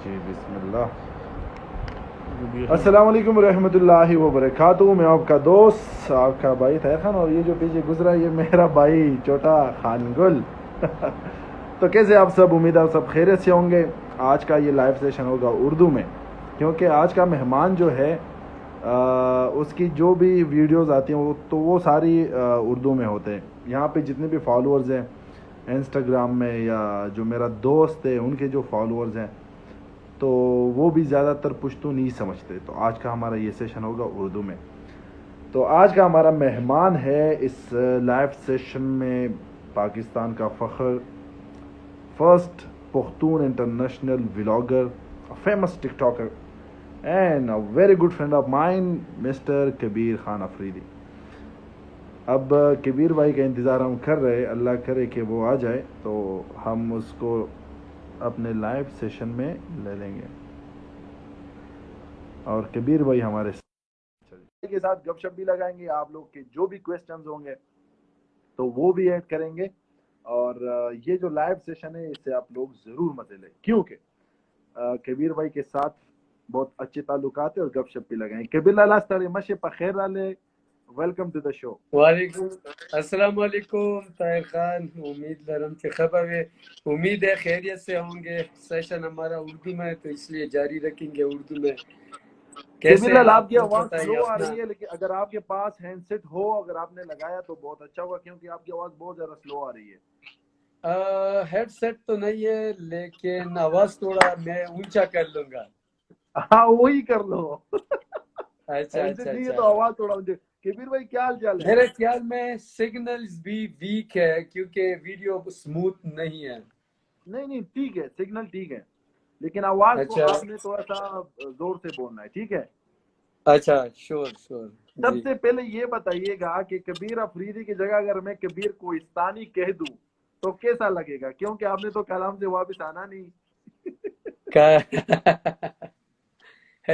جی بسم اللہ. السلام علیکم ورحمۃ اللہ وبرکاتہ. میں آپ کا دوست آپ کا بھائی طاہر خان, اور یہ جو پیچھے گزرا یہ میرا بھائی چھوٹا خان گل. تو کیسے آپ سب؟ امید آپ سب خیریت سے ہوں گے. آج کا یہ لائیو سیشن ہوگا اردو میں, کیونکہ آج کا مہمان جو ہے اس کی جو بھی ویڈیوز آتی ہیں وہ ساری اردو میں ہوتے ہیں. یہاں پہ جتنے بھی فالوورز ہیں انسٹاگرام میں, یا جو میرا دوست ہے ان کے جو فالوورز ہیں, تو وہ بھی زیادہ تر پشتو نہیں سمجھتے. تو آج کا ہمارا یہ سیشن ہوگا اردو میں. تو آج کا ہمارا مہمان ہے اس لائیو سیشن میں پاکستان کا فخر, first Pakhtun international vlogger, famous TikToker and a very good friend of mine, mister Kabir Khan Afridi. اب کبیر بھائی کا انتظار ہم کر رہے, اللہ کرے کہ وہ آ جائے تو ہم اس کو اپنے لائیو سیشن میں لے لیں گے. اور کبیر بھائی ہمارے کے ساتھ گپ شپ بھی لگائیں گے. آپ لوگ کے جو بھی کویسچنز ہوں گے تو وہ بھی ایڈ کریں گے. اور یہ جو لائیو سیشن ہے اس سے آپ لوگ ضرور مزے لیں, کیونکہ کبیر بھائی کے ساتھ بہت اچھے تعلقات ہیں اور گپ شپ بھی لگائیں. کبیر لالا ستاری مشی بخیر والے, ویلکم ٹو دا شو. وعلیکم السلام علیکم طاہر خان, امید لرم کہ خبر ہے, امید ہے خیریت سے ہوں گے. سیشن ہمارا اردو میں ہے تو اس لیے جاری رکھیں گے اردو میں. کبیر لال آپ کی خود آواز بتائیے سلو آ اپنا. رہی ہے, لیکن اگر آپ کے پاس ہینڈ سیٹ ہو, اگر آپ نے لگایا تو بہت اچھا ہوگا, کیونکہ آپ کی آواز بہت زیادہ سلو آ رہی ہے. ہیڈ سیٹ تو نہیں ہے لیکن آواز تھوڑا میں اونچا کر لوں گا. ہاں وہی کر لو. اچھا ہینڈ سیٹ اچھا نہیں ہے اچھا. تو آواز تھوڑا اونچی. کبیر بھائی کیا حال چال ہے؟ میرے خیال میں سگنلز بھی ویک ہے کیونکہ ویڈیو سموتھ نہیں ہے. نہیں ٹھیک ہے, سگنل ٹھیک ہے, لیکن آواز کو اچھا آپ نے تھوڑا سا زور سے بولنا ہے, ٹھیک ہے. اچھا شور سب جی. سے پہلے یہ بتائیے گا کہ کبیر افریدی کی جگہ اگر میں کبیر کوہستانی کہہ دوں تو کیسا لگے گا, کیونکہ آپ نے تو کلام سے واپس آنا نہیں.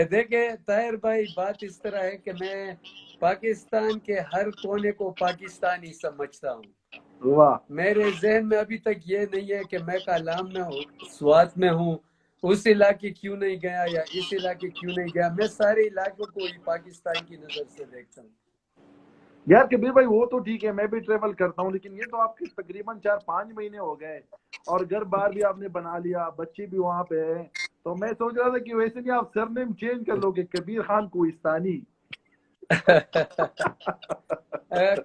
دیکھیں طاہر بھائی, بات اس طرح ہے کہ میں پاکستان کے ہر کونے کو پاکستانی سمجھتا ہوں. واہ. میرے ذہن میں ابھی تک یہ نہیں ہے کہ میں کالام میں ہوں, سوات میں ہوں, اس علاقے کیوں نہیں گیا یا اس علاقے کیوں نہیں گیا. میں سارے علاقوں کو ہی پاکستان کی نظر سے دیکھتا ہوں. یار کبیر بھائی وہ تو ٹھیک ہے, میں بھی ٹریول کرتا ہوں, لیکن یہ تو آپ کے تقریباً 4-5 مہینے ہو گئے اور گھر بار بھی آپ نے بنا لیا, بچے بھی وہاں پہ ہیں, تو میں سوچ رہا تھا کہ ویسے نہیں آپ سر نیم چینج کر لو گے, کبیر خان کوہستانی.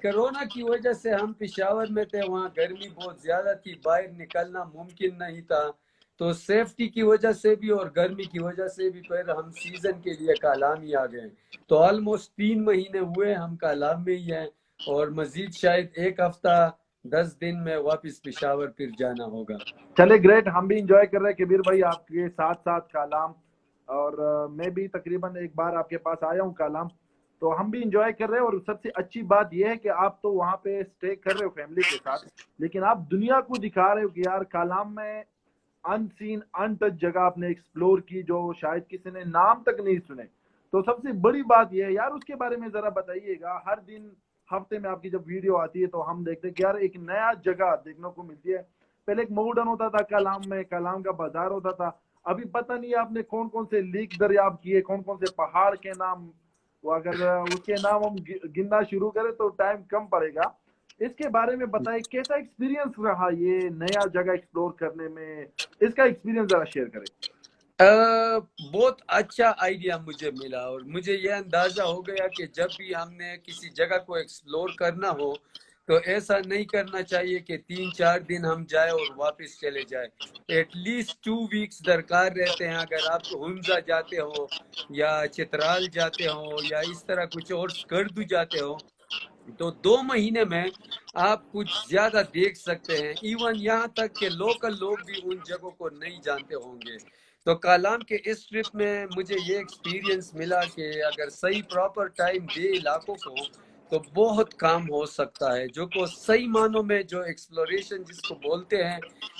کرونا کی وجہ سے ہم پشاور میں تھے, وہاں گرمی بہت زیادہ تھی, باہر نکلنا ممکن نہیں تھا, تو سیفٹی کی وجہ سے بھی اور گرمی کی وجہ سے بھی پھر ہم سیزن کے لیے کالام ہی آ گئے. تو آلموسٹ 3 مہینے ہوئے ہم کالام میں ہی ہیں, اور مزید شاید 1 ہفتہ 10 دن میں واپس پشاور پھر جانا ہوگا. چلے گریٹ, ہم بھی انجوائے کر رہے ہیں کبیر بھائی آپ کے ساتھ ساتھ کالام, اور میں بھی تقریباً ایک بار آپ کے پاس آیا ہوں کالام, تو ہم بھی انجوائے کر رہے ہیں. اور سب سے اچھی بات یہ ہے کہ آپ تو وہاں پہ اسٹے کر رہے ہو فیملی کے ساتھ, لیکن آپ دنیا کو دکھا رہے ہو کہ یار کالام میں ان سین ان ٹچ جگہ آپ نے ایکسپلور کی جو شاید کسی نے نام تک نہیں سنے. تو سب سے بڑی بات یہ ہے یار, اس کے بارے میں ذرا بتائیے گا. ہر دن ہفتے میں آپ کی جب ویڈیو آتی ہے تو ہم دیکھتے ہیں کہ یار ایک نیا جگہ دیکھنے کو ملتی ہے. پہلے ایک ماڈرن ہوتا تھا کالام میں, کالام کا بازار ہوتا تھا. ابھی پتہ نہیں آپ نے کون کون سے لیک دریافت کیے, کون کون سے پہاڑ کے نام, وہ اگر اس کے نام ہم گننا شروع کریں تو ٹائم کم پڑے گا. اس کے بارے میں بتائیں کیسا ایکسپیرینس رہا یہ نیا جگہ ایکسپلور کرنے میں, اس کا ایکسپیرینس ذرا شیئر کریں. بہت اچھا آئیڈیا مجھے ملا, اور مجھے یہ اندازہ ہو گیا کہ جب بھی ہم نے کسی جگہ کو ایکسپلور کرنا ہو تو ایسا نہیں کرنا چاہیے کہ 3-4 دن ہم جائیں اور واپس چلے جائیں. ایٹ لیسٹ 2 ویکس درکار رہتے ہیں. اگر آپ ہنزا جاتے ہو یا چترال جاتے ہو یا اس طرح کچھ اور اسکردو جاتے ہو تو 2 مہینے میں آپ کچھ زیادہ دیکھ سکتے ہیں. ایون یہاں تک کہ لوکل لوگ بھی ان جگہوں کو نہیں جانتے ہوں گے. تو کالام کے اس ٹرپ میں مجھے یہ ایکسپیرینس ملا کہ اگر صحیح پراپر ٹائم دے علاقوں کو تو بہت کام ہو سکتا ہے. جو کو صحیح معنوں میں جو ایکسپلوریشن جس کو بولتے ہیں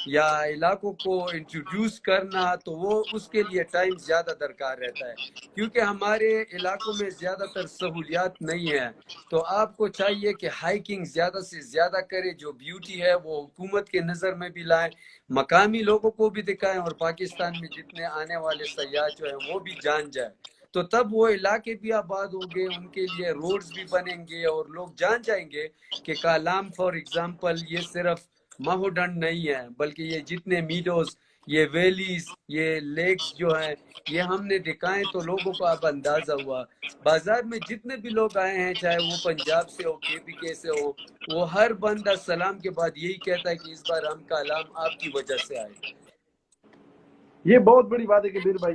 یا علاقوں کو انٹروڈیوس کرنا، تو وہ اس کے لیے ٹائم زیادہ درکار رہتا ہے، کیونکہ ہمارے علاقوں میں زیادہ تر سہولیات نہیں ہیں. تو آپ کو چاہیے کہ ہائکنگ زیادہ سے زیادہ کرے، جو بیوٹی ہے وہ حکومت کے نظر میں بھی لائیں، مقامی لوگوں کو بھی دکھائیں، اور پاکستان میں جتنے آنے والے سیاح جو ہیں وہ بھی جان جائیں. تو تب وہ علاقے بھی آباد ہوں گے، ان کے لیے روڈز بھی بنیں گے، اور لوگ جان جائیں گے کہ کالام فار ایگزامپل یہ صرف مہوڈنڈ نہیں ہے، بلکہ یہ جتنے میڈوز، یہ ویلیز، یہ لیکس جو ہیں یہ ہم نے دکھائیں. تو لوگوں کو اب اندازہ ہوا. بازار میں جتنے بھی لوگ آئے ہیں، چاہے وہ پنجاب سے ہو، کے پی کے سے ہو، وہ ہر بندہ سلام کے بعد یہی کہتا ہے کہ اس بار ہم کالام آپ کی وجہ سے آئے. یہ بہت بڑی بات ہے کبیر بھائی.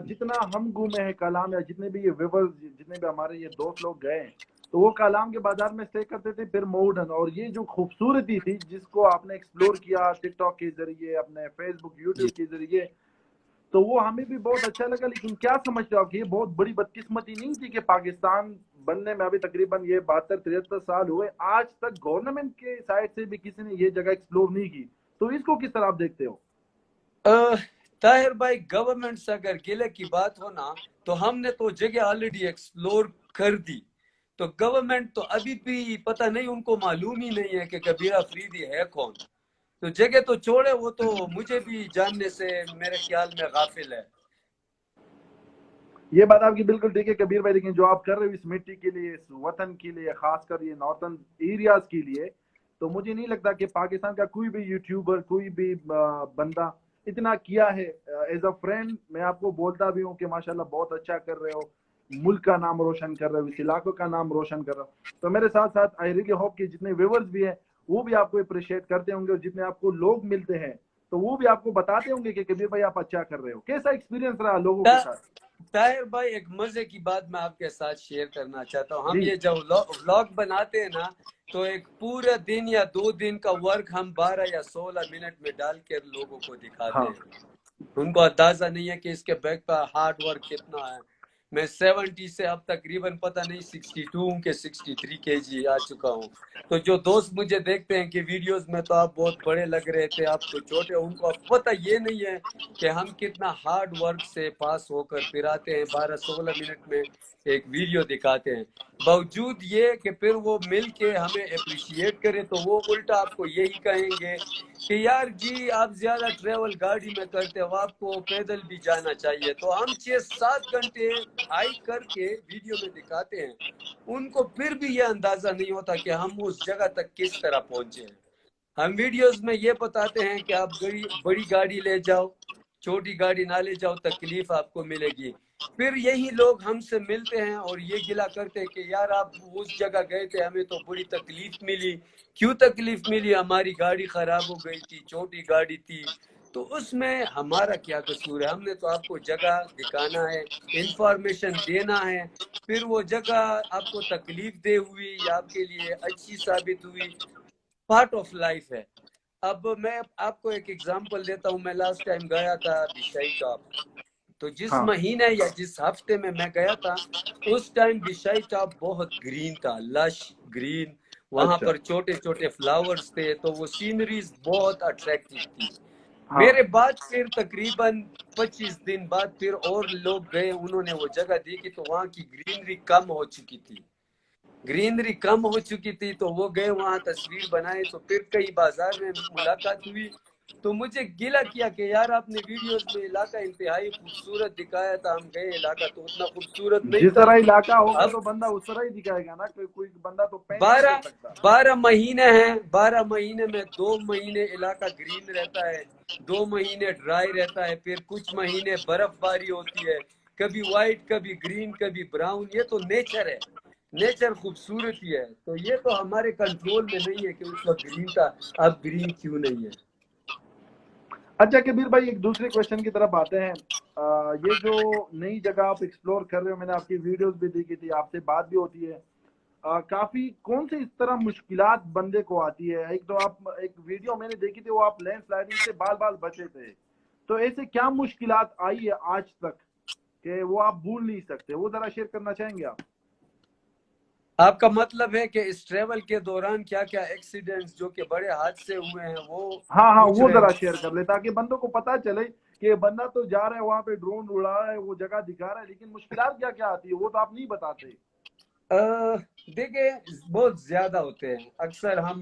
جتنا ہم گھومے ہیں کالام، یا جتنے بھی یہ ویورز، جتنے بھی ہمارے یہ دوست لوگ گئے ہیں، تو وہ کالام کے بازار میں اسٹے کرتے تھے، پھر ماؤنٹن. اور یہ جو خوبصورتی تھی جس کو آپ نے ایکسپلور کیا ٹک ٹاک کے ذریعے، اپنے فیس بک جی. یوٹیوب کے ذریعے، تو وہ ہمیں بھی بہت اچھا لگا. لیکن کیا سمجھتے ہو آپ کہ یہ بہت بڑی بدقسمتی نہیں تھی کہ پاکستان بننے میں ابھی تقریباً یہ 72-73 سال ہوئے، آج تک گورنمنٹ کے سائڈ سے بھی کسی نے یہ جگہ ایکسپلور نہیں کی؟ تو اس کو کس طرح آپ دیکھتے ہو؟ طاہر بھائی، گورنمنٹ سے اگر گلے کی بات ہونا، تو ہم نے تو جگہ آلریڈی ایکسپلور کر دی. تو گورنمنٹ تو ابھی بھی پتہ نہیں، ان کو معلوم ہی نہیں ہے کہ کبیر افریدی ہے کون. تو جگہ تو چھوڑے، وہ تو مجھے بھی جاننے سے میرے خیال میں غافل ہے. یہ بات آپ کی بالکل ٹھیک ہے کبیر بھائی. لیکن جو آپ کر رہے ہو اس مٹی کے لیے، اس وطن کے لیے، خاص کر یہ نارتھن ایریاز کے لیے، تو مجھے نہیں لگتا کہ پاکستان کا کوئی بھی یوٹیوبر، کوئی بھی بندہ اتنا کیا ہے. ایز اے فرینڈ میں آپ کو بولتا بھی ہوں کہ ماشاءاللہ بہت اچھا کر رہے ہو، ملک کا نام روشن کر رہے ہو، اس علاقوں کا نام روشن کر رہے ہو. تو میرے ساتھ ساتھ آئی ریلی ہوپ کہ جتنے ویورز بھی ہیں وہ بھی آپ کو اپریشیٹ کرتے ہوں گے، اور جتنے آپ کو لوگ ملتے ہیں تو وہ بھی آپ کو بتاتے ہوں گے کہ کبیر بھائی آپ اچھا کر رہے ہو. کیسا ایکسپیرینس رہا لوگوں کے ساتھ؟ طاہر بھائی، ایک مزے کی بات میں آپ کے ساتھ شیئر کرنا چاہتا ہوں. ہم جی یہ جب ولاگ بناتے ہیں نا، تو ایک پورا دن یا 2 دن کا ورک ہم 12 یا 16 منٹ میں ڈال کر لوگوں کو دکھاتے ہاں. ہیں. ان کو اندازہ نہیں ہے کہ اس کے بیک کا ہارڈ ورک کتنا ہے. میں 70 سے اب تقریباً پتہ نہیں 62 کے 63 kg آ چکا ہوں. تو جو دوست مجھے دیکھتے ہیں کہ ویڈیوز میں تو آپ بہت بڑے لگ رہے تھے، آپ تو چھوٹے، ان کو اب پتہ یہ نہیں ہے کہ ہم کتنا ہارڈ ورک سے پاس ہو کر پھر آتے ہیں 12-16 منٹ میں ایک ویڈیو دکھاتے ہیں. باوجود یہ کہ پھر وہ مل کے ہمیں اپریشیٹ کرے، تو وہ الٹا آپ کو یہی کہیں گے کہ یار جی آپ زیادہ ٹریول گاڑی میں کرتے ہو، آپ کو پیدل بھی جانا چاہیے. تو ہم 6-7 گھنٹے ہائیک کر کے ویڈیو میں دکھاتے ہیں. ان کو پھر بھی یہ اندازہ نہیں ہوتا کہ ہم اس جگہ تک کس طرح پہنچے ہیں. ہم ویڈیوز میں یہ بتاتے ہیں کہ آپ بڑی گاڑی لے جاؤ، چھوٹی گاڑی نہ لے جاؤ، تکلیف آپ کو ملے گی. پھر یہی لوگ ہم سے ملتے ہیں اور یہ گلا کرتے ہیں کہ یار آپ اس جگہ گئے تھے، ہمیں تو بڑی تکلیف ملی. کیوں تکلیف ملی؟ ہماری گاڑی خراب ہو گئی تھی، چھوٹی گاڑی تھی. تو اس میں ہمارا کیا قصور ہے؟ ہم نے تو آپ کو جگہ دکھانا ہے، انفارمیشن دینا ہے. پھر وہ جگہ آپ کو تکلیف دے ہوئی یا آپ کے لیے اچھی ثابت ہوئی، پارٹ آف لائف ہے. اب میں آپ کو ایک ایگزامپل دیتا ہوں. میں لاسٹ ٹائم گیا تھا بشائی ٹاپ. تو جس ہاں. مہینے یا جس ہفتے میں گیا تھا، اس ٹائم بشائی ٹاپ بہت گرین تھا، لش گرین. وہاں اچھا. پر چھوٹے چھوٹے فلاورز تھے، تو وہ سینریز بہت اٹریکٹیو تھی. ہاں. میرے بعد پھر تقریباً 25 دن بعد پھر اور لوگ گئے، انہوں نے وہ جگہ دیکھی، تو وہاں کی گرینری کم ہو چکی تھی. گرینری کم ہو چکی تھی تو وہ گئے وہاں تصویر بنائے. تو پھر کئی بازار میں ملاقات ہوئی، تو مجھے گلا کیا کہ یار آپ نے ویڈیوز میں علاقہ انتہائی خوبصورت دکھایا تھا، ہم گئے، علاقہ تو اتنا خوبصورت نہیں جس تھا. طرح علاقہ ہوگا اب تو بندہ اس طرح ہی دکھائے گا نا، کوئی بندہ تو پینٹ نہیں بارہ کر سکتا. 12 مہینے ہیں، 12 مہینے میں 2 مہینے علاقہ گرین رہتا ہے، 2 مہینے ڈرائی رہتا ہے، پھر کچھ مہینے برف باری ہوتی ہے، کبھی وائٹ، کبھی گرین، کبھی براؤن. یہ تو نیچر ہے، نیچر خوبصورتی ہے. تو یہ تو ہمارے کنٹرول میں نہیں ہے کہ اس وقت گرین تھا، اب گرین کیوں نہیں ہے. اچھا کبیر بھائی، ایک دوسرے کویشچن کی طرف آتے ہیں. یہ جو نئی جگہ آپ ایکسپلور کر رہے ہو، میں نے آپ کی ویڈیوز بھی دیکھی تھی، آپ سے بات بھی ہوتی ہے. کافی کون سی اس طرح مشکلات بندے کو آتی ہے؟ ایک تو آپ ایک ویڈیو میں نے دیکھی تھی، وہ آپ لینڈ سلائڈنگ سے بال بال بچے تھے. تو ایسے کیا مشکلات آئی ہے آج تک کہ وہ آپ بھول نہیں سکتے؟ وہ ذرا شیئر کرنا چاہیں گے آپ؟ آپ کا مطلب ہے کہ اس ٹریول کے دوران کیا کیا ایکسیڈنٹس جو کہ بڑے حادثے ہوئے ہیں وہ ہاں ہاں پوچھ وہ رہے ذرا ہیں؟ شیئر کر لے تاکہ بندوں کو پتا چلے کہ یہ بندہ تو جا رہا ہے وہاں پہ ڈرون اڑا رہا ہے وہ جگہ دکھا رہا ہے لیکن مشکلات کیا کیا آتی ہے وہ تو آپ نہیں بتاتے. دیکھیں بہت زیادہ ہوتے ہیں. اکثر ہم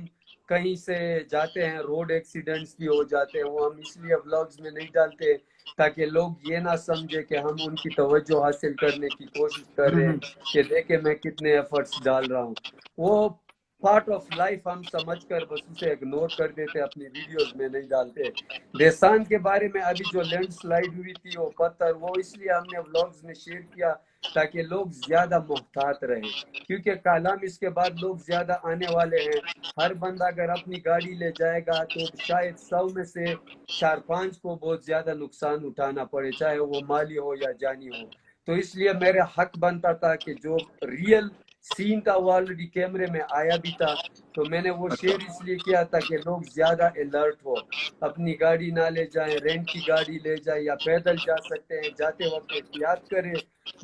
کہیں سے جاتے ہیں روڈ ایکسیڈنٹس بھی ہو جاتے ہیں, وہ ہم اس لیے ولاگز میں نہیں ڈالتے تاکہ لوگ یہ نہ سمجھے کہ ہم ان کی توجہ حاصل کرنے کی کوشش کر رہے ہیں کہ دیکھیں میں کتنے ایفرٹس ڈال رہا ہوں. وہ پارٹ آف لائف ہم سمجھ کر بس اسے اگنور کر دیتے, اپنی ویڈیوز میں نہیں ڈالتے. دیسان کے بارے میں ابھی جو لینڈ سلائیڈ ہوئی تھی وہ پتھر, وہ اس لیے ہم نے ولاگز میں شیئر کیا تاکہ لوگ زیادہ محتاط رہیں, کیونکہ کالام اس کے بعد لوگ زیادہ آنے والے ہیں. ہر بندہ اگر اپنی گاڑی لے جائے گا تو شاید 100 میں سے 4-5 کو بہت زیادہ نقصان اٹھانا پڑے, چاہے وہ مالی ہو یا جانی ہو. تو اس لیے میرے حق بنتا تھا کہ جو ریئل سین تھا وہ آلریڈی کیمرے میں آیا بھی تھا, تو میں نے وہ شیئر اس لیے کیا تھا کہ لوگ زیادہ الرٹ ہو, اپنی گاڑی نہ لے جائیں, رینٹ کی گاڑی لے جائیں یا پیدل جا سکتے ہیں, جاتے وقت احتیاط کریں,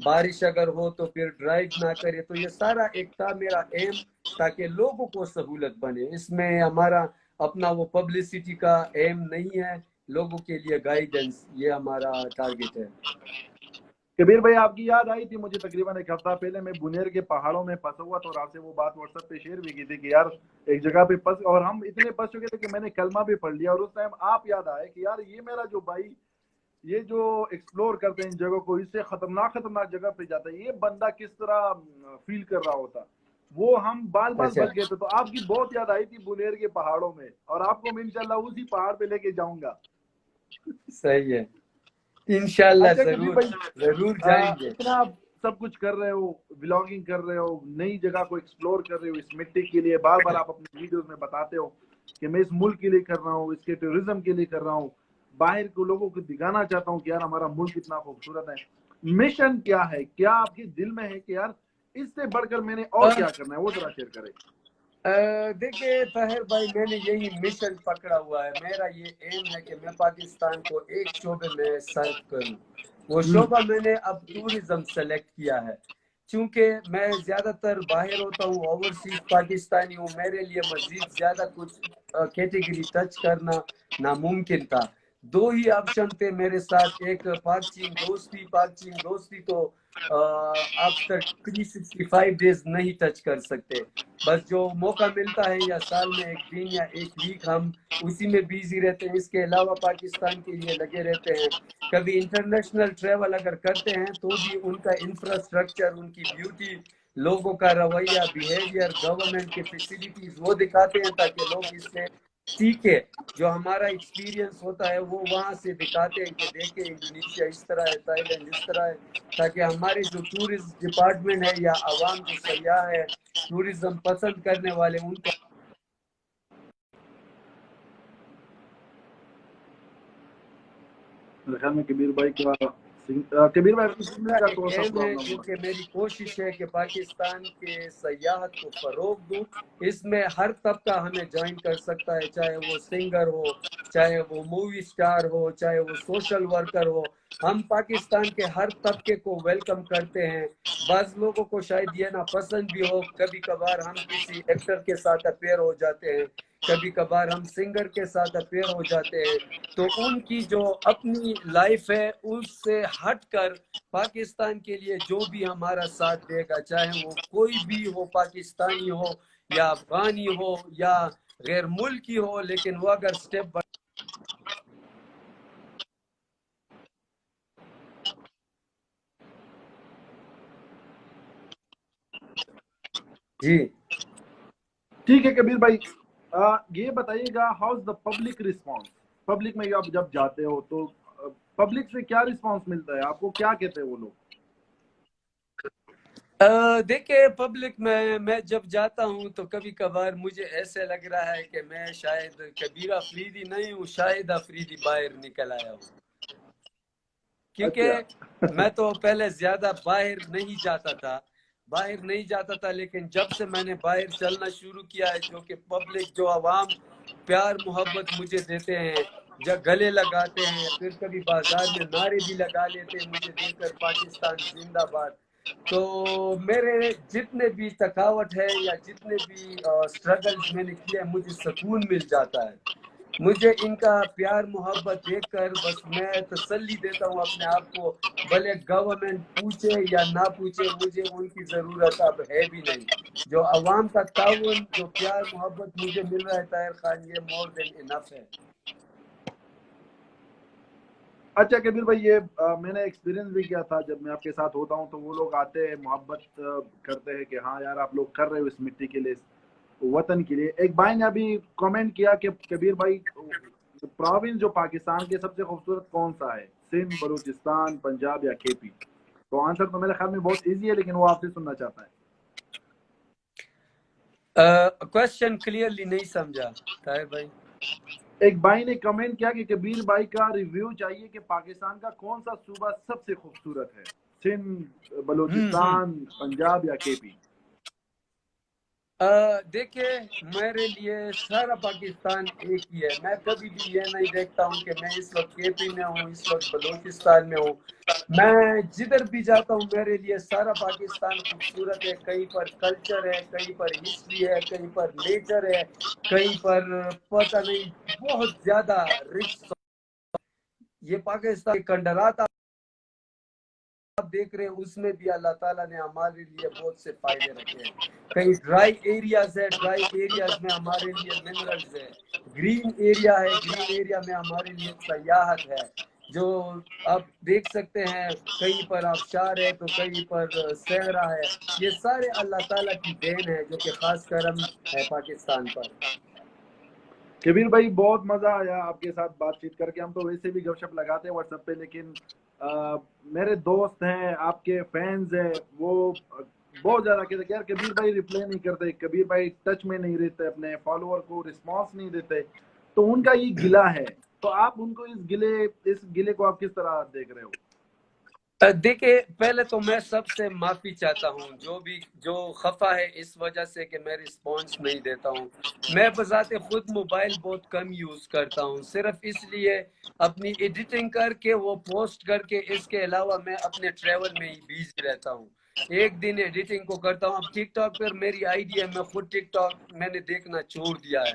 بارش اگر ہو تو پھر ڈرائیو نہ کرے. تو یہ سارا ایک تھا میرا ایم تاکہ لوگوں کو سہولت بنے. اس میں ہمارا اپنا وہ پبلسٹی کا ایم نہیں ہے, لوگوں کے لیے گائیڈنس, یہ ہمارا ٹارگٹ ہے. کبیر بھائی آپ کی یاد آئی تھی مجھے تقریباً ایک ہفتہ پہلے, میں بنیر کے پہاڑوں میں پھنسا ہوا تھا اور آپ سے وہ بات واٹس ایپ پہ شیئر بھی کی تھی کہ یار ایک جگہ پہ پھنس, اور ہم اتنے پھنس چکے تھے کہ میں نے کلمہ بھی پڑھ لیا, اور اس ٹائم آپ یاد آئے کہ یار یہ میرا جو بھائی یہ جو ایکسپلور کرتے ہیں ان جگہوں کو, اس سے خطرناک جگہ پہ جاتا ہے, یہ بندہ کس طرح فیل کر رہا ہوتا, وہ ہم بال بال اچھا, بچ گئے تھے. تو آپ کی بہت یاد آئی تھی بنیر کے پہاڑوں میں, اور آپ کو میں انشاءاللہ اسی پہاڑ پہ لے کے جاؤں گا. صحیح ہے, انشاءاللہ اچھا کبیر ضرور بھائی, ضرور جائیں گے. اتنا آپ سب کچھ کر رہے ہو, ولاگنگ کر رہے ہو, نئی جگہ کو ایکسپلور کر رہے ہو, اس مٹی کے لیے بار بار آپ اپنی ویڈیوز میں بتاتے ہو کہ میں اس ملک کے لیے کر رہا ہوں, اس کے ٹورزم کے لیے کر رہا ہوں, باہر کو لوگوں کو دکھانا چاہتا ہوں کہ یار ہمارا ملک اتنا خوبصورت ہے. مشن کیا ہے, کیا آپ کے دل میں ہے کہ یار اس سے بڑھ کر میں نے اور کیا کرنا ہے, وہ ذرا شیئر کریں. دیکھیں طاہر بھائی, میں نے یہی مشن پکڑا ہوا ہے. میرا یہ ایم ہے کہ میں پاکستان کو ایک شعبے میں سرو کروں. وہ شعبہ میں نے اب ٹورزم سلیکٹ کیا ہے, چونکہ میں زیادہ تر باہر ہوتا ہوں, اوورسیز پاکستانی ہوں, میرے لیے مزید زیادہ کچھ کیٹیگری ٹچ کرنا ناممکن تھا. 2 ہی آپشن تھے میرے ساتھ, ایک پاک چین دوستی. پاک چین دوستی تو آفٹر 365 ڈیز نہیں ٹچ کر سکتے, بس جو موقع ملتا ہے یا سال میں 1 دن یا 1 ویک ہم اسی میں بیزی رہتے ہیں. اس کے علاوہ پاکستان کے لیے لگے رہتے ہیں. کبھی انٹرنیشنل ٹریول اگر کرتے ہیں تو بھی ان کا انفراسٹرکچر, ان کی بیوٹی, لوگوں کا رویہ, بیہیویئر, گورنمنٹ کے فیسلٹیز وہ دکھاتے ہیں تاکہ لوگ اس سے سیکھے. جو ہمارا ایکسپیرینس ہوتا ہے وہ وہاں سے دکھاتے ہیں کہ دیکھیں انڈونیشیا اس طرح ہے, تھائی لینڈ اس طرح ہے, تاکہ ہمارے جو ٹورسٹ ڈپارٹمنٹ ہے یا عوام جو سیاح ہے, ٹورزم پسند کرنے والے, ان کو میرے خیال میں کبیر بھائی کا کبیر بھائی کی سگنل کا ایک تھوڑا سا ایم ہے پرابلم جو ہو کہ رہا میری کوشش ہے کہ پاکستان کے سیاحت کو فروغ دوں. اس میں ہر طبقہ ہمیں جوائن کر سکتا ہے, چاہے وہ سنگر ہو, چاہے وہ مووی سٹار ہو, چاہے وہ سوشل ورکر ہو. ہم پاکستان کے ہر طبقے کو ویلکم کرتے ہیں. بعض لوگوں کو شاید یہ نہ پسند بھی ہو, کبھی کبھار ہم کسی ایکٹر کے ساتھ اپیئر ہو جاتے ہیں, کبھی کبھار ہم سنگر کے ساتھ اپیئر ہو جاتے ہیں. تو ان کی جو اپنی لائف ہے اس سے ہٹ کر پاکستان کے لیے جو بھی ہمارا ساتھ دے گا, چاہے وہ کوئی بھی ہو, پاکستانی ہو یا افغانی ہو یا غیر ملکی ہو, لیکن وہ اگر سٹیپ جی. ٹھیک ہے کبیر بھائی, یہ بتائیے گا how's the public response, public میں آپ جب جاتے ہو تو پبلک سے کیا رسپانس ملتا ہے, آپ کو کیا کہتے ہیں وہ لوگ؟ دیکھیں پبلک میں جب جاتا ہوں تو کبھی کبھار مجھے ایسے لگ رہا ہے کہ میں شاید کبیر افریدی نہیں ہوں, شاہد افریدی باہر نکل آیا ہوں. کیونکہ اچھا میں تو پہلے زیادہ باہر نہیں جاتا تھا, لیکن جب سے میں نے باہر چلنا شروع کیا ہے, جو کہ پبلک, جو عوام پیار محبت مجھے دیتے ہیں, جب گلے لگاتے ہیں, پھر کبھی بازار میں نعرے بھی لگا لیتے ہیں مجھے دیکھ کر, پاکستان زندہ باد. تو میرے جتنے بھی تھکاوٹ ہے یا جتنے بھی اسٹرگلز میں نے کیے ہیں مجھے سکون مل جاتا ہے. مجھے ان کا پیار محبت دیکھ کر بس میں تسلی دیتا ہوں اپنے آپ کو, بھلے گورنمنٹ پوچھے یا نہ پوچھے مجھے ان کی ضرورت اب ہے بھی نہیں. جو عوام کا تعاون, جو پیار محبت مجھے مل رہا ہے طاہر خان, یہ مور دین انف ہے. اچھا کبیر بھائی, یہ میں نے ایکسپیرینس بھی کیا تھا, جب میں آپ کے ساتھ ہوتا ہوں تو وہ لوگ آتے ہیں, محبت کرتے ہیں کہ ہاں یار آپ لوگ کر رہے ہو اس مٹی کے لیے, وطن کے لیے. ایک بھائی نے ابھی کامنٹ کیا کہ کبیر بھائی پروونس جو پاکستان کے سب سے خوبصورت کون سا ہے, سندھ, بلوچستان, پنجاب یا کے پی؟ تو آنسر تو میرے خیال میں بہت ایزی ہے, لیکن وہ آپ سے سننا چاہتا ہے. کوشچن کلیئرلی نہیں سمجھا طاہر بھائی. ایک بھائی نے کمنٹ کیا کہ کبیر بھائی کا ریویو چاہیے کہ پاکستان کا کون سا صوبہ سب سے خوبصورت ہے, سندھ, بلوچستان, پنجاب یا کے پی؟ دیکھیے میرے لیے سارا پاکستان ایک ہی ہے. میں کبھی بھی یہ نہیں دیکھتا ہوں کہ میں اس وقت کے پی میں ہوں, اس وقت بلوچستان میں ہوں. میں جدھر بھی جاتا ہوں میرے لیے سارا پاکستان خوبصورت ہے. کہیں پر کلچر ہے, کہیں پر ہسٹری ہے, کہیں پر نیچر ہے, کہیں پر پتہ نہیں بہت زیادہ رچ. یہ پاکستان کنڈرات آپ دیکھ رہے ہیں, اس میں بھی اللہ تعالیٰ نے ہمارے لیے بہت سے فائدے رکھے ہیں. کئی ڈرائی ایریاز ہے, ڈرائی ایریاز میں ہمارے لیے منرلز ہے. گرین ایریا ہے, گرین ایریا میں ہمارے لیے سیاحت ہے. جو آپ دیکھ سکتے ہیں کہیں پر آبشار ہے تو کہیں پر صحرا ہے. یہ سارے اللہ تعالیٰ کی دین ہے جو کہ خاص کرم ہے پاکستان پر. کبیر بھائی بہت مزہ آیا آپ کے ساتھ بات چیت کر کے. ہم تو ویسے بھی گپ شپ لگاتے ہیں واٹس ایپ پہ, لیکن میرے دوست ہیں, آپ کے فینز ہیں, وہ بہت زیادہ کہتے ہیں یار کبیر بھائی ریپلائی نہیں کرتے, کبیر بھائی ٹچ میں نہیں رہتے, اپنے فالوور کو رسپانس نہیں دیتے. تو ان کا یہ گلہ ہے, تو آپ ان کو اس گلے کو آپ کس طرح دیکھ رہے ہو؟ دیکھیں پہلے تو میں سب سے معافی چاہتا ہوں جو خفا ہے اس وجہ سے کہ میں رسپانس نہیں دیتا ہوں. میں بذات خود موبائل بہت کم یوز کرتا ہوں, صرف اس لیے اپنی ایڈیٹنگ کر کے وہ پوسٹ کر کے. اس کے علاوہ میں اپنے ٹریول میں ہی بیزی رہتا ہوں. ایک دن ایڈیٹنگ کو کرتا ہوں. اب ٹک ٹاک پر میری آئی ڈی ہے, میں خود ٹک ٹاک میں نے دیکھنا چھوڑ دیا ہے.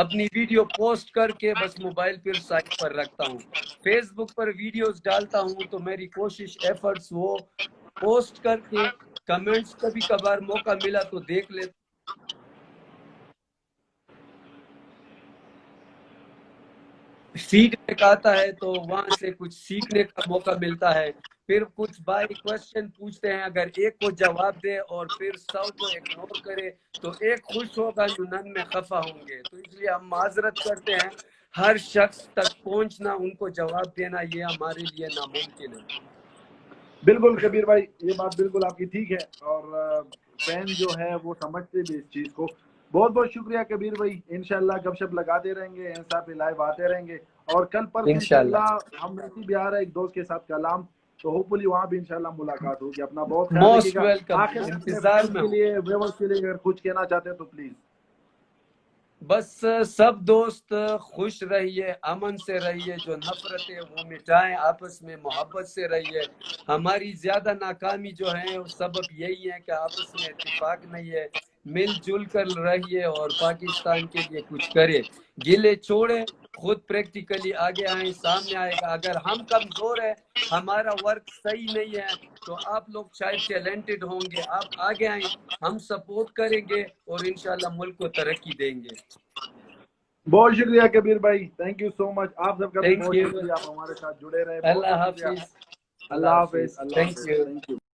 اپنی ویڈیو پوسٹ کر کے بس موبائل پھر سائٹ پر رکھتا ہوں. فیس بک پر ویڈیوز ڈالتا ہوں تو میری کوشش ایفرٹس وہ پوسٹ کر کے کمنٹس کبھی کبھار موقع ملا تو دیکھ لیتا. فیڈ بیک آتا ہے تو وہاں سے کچھ سیکھنے کا موقع ملتا ہے. پھر کچھ بھائی کوشچن پوچھتے ہیں, اگر ایک کو جواب دے اور پھر 100 کو اگنور کرے تو ایک خوش ہوگا, 99 خفا ہوں گے. تو اس لیے ہم معذرت کرتے ہیں. ہر شخص تک پہنچنا, ان کو جواب دینا یہ ہمارے لیے ناممکن ہے. بالکل کبیر بھائی, یہ بات بالکل آپ کی ٹھیک ہے, اور فین جو ہے وہ سمجھتے بھی اس چیز کو. بہت بہت شکریہ کبیر بھائی, انشاءاللہ گپ شپ لگاتے رہیں گے, انسٹا پہ لائیو آتے رہیں گے, اور کل پرس انشاءاللہ ہم ویسے بھی آ رہے ہیں ایک دوست کے ساتھ کلام, تو ہوپفلی وہاں بھی انشاءاللہ ملاقات ہوگی. اپنا بہت خیال رکھیے موسٹ گا. ویلکم, آخر میں اپنے انتظار فینس میں کے ہوں. لیے, ویورز کے لیے اگر کچھ کہنا چاہتے ہیں تو پلیز. بس سب دوست خوش رہیے, امن سے رہیے, جو نفرت ہے وہ مٹائیں, آپس میں محبت سے رہیے. ہماری زیادہ ناکامی جو ہے سبب یہی ہے کہ آپس میں اتفاق نہیں ہے. مل جل کر رہیے اور پاکستان کے لیے کچھ کرے. گلے چھوڑے, خود پریکٹیکلی آگے آئیں, سامنے آئے گا. اگر ہم کمزور ہیں, ہمارا ورک صحیح نہیں ہے, تو آپ لوگ شاید ٹیلنٹڈ ہوں گے, آپ آگے آئیں, ہم سپورٹ کریں گے اور انشاءاللہ ملک کو ترقی دیں گے. بہت شکریہ کبیر بھائی, تھینک یو سو مچ. آپ سب کا بھی تھینک بہت یو. شکریہ, آپ ہمارے ساتھ جڑے رہے. بہت اللہ بہت شکریہ. حافظ. اللہ حافظ. اللہ تھینک حافظ. یو. Thank you.